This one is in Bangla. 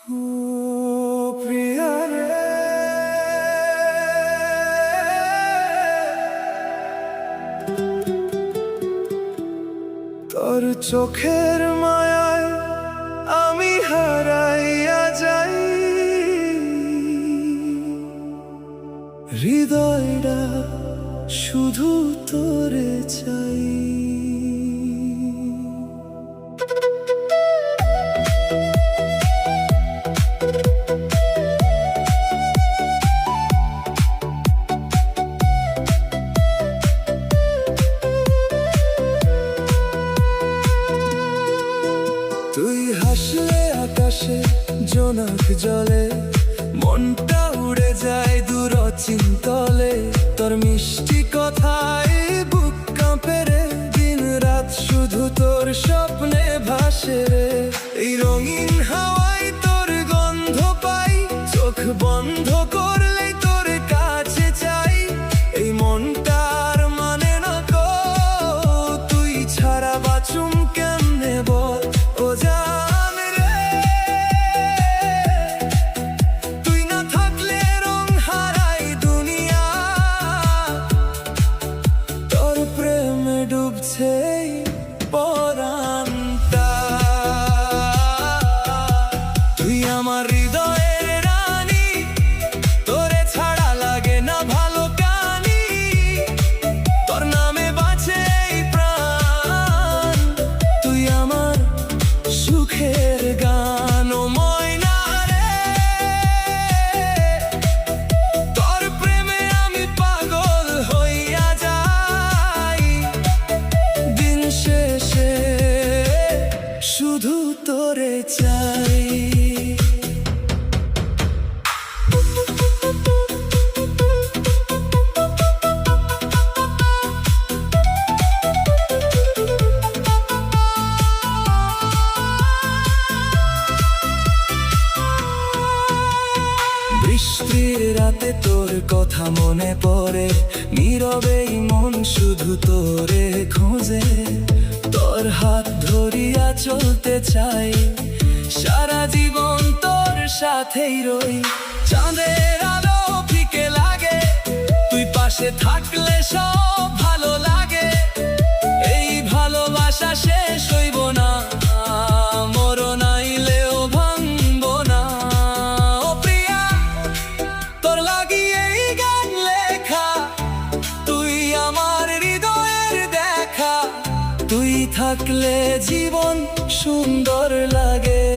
ও প্রিয়া রে, তোর চোখের মায়ায় আমি হারাইয়া যাই, হৃদয়টা শুধু তোরে চাই। তুই হাসলে আকাশে জোনাক জলে, মনটা উড়ে যায় দূর চিন্তলে। তোর মিষ্টি কথায় বুক কাঁপে রে, দিন রাত শুধু তোর স্বপ্নে ভাসে রে। এই রঙিন হাওয়ায় তোর গন্ধ পাই, চোখ বন্ধ করলেই তোর কাছে চাই। এই মনটার মানে না গো, তুই ছাড়া বাঁচুম কেমনে বল ও জান রে। তুই না থাকলে রং হারাই দুনিয়া, তোর প্রেমে ডুবছে পরানটা। তুই আমার হৃদয়ের রানী, তোরে ছাড়া লাগে না ভালো কানি। তোর নামে বাঁচে এই প্রাণ, তুই আমার সুখের গান ও ময়না রে। তোর প্রেমে আমি পাগল হইয়া যাই, দিন শেষে শুধু তোরে চাই। বৃষ্টির রাতে তোর কথা মনে পড়ে, নীরবেই মন শুধু তোরে খোঁজে। তোর হাত ধরিয়া চলতে চাই, সারা জীবন তোর সাথেই রই। চাঁদের আলো ফিকে লাগে, তুই পাশে থাকলে সব ভালো লাগে। এই ভালোবাসা শেষ হইব না, মরণ আইলেও ভাঙবো না। ও প্রিয়া, তোর লাগি এই গান লেখা, তুই আমার হৃদয়ের দেখা। তুই থাকলে জীবন সুন্দর লাগে।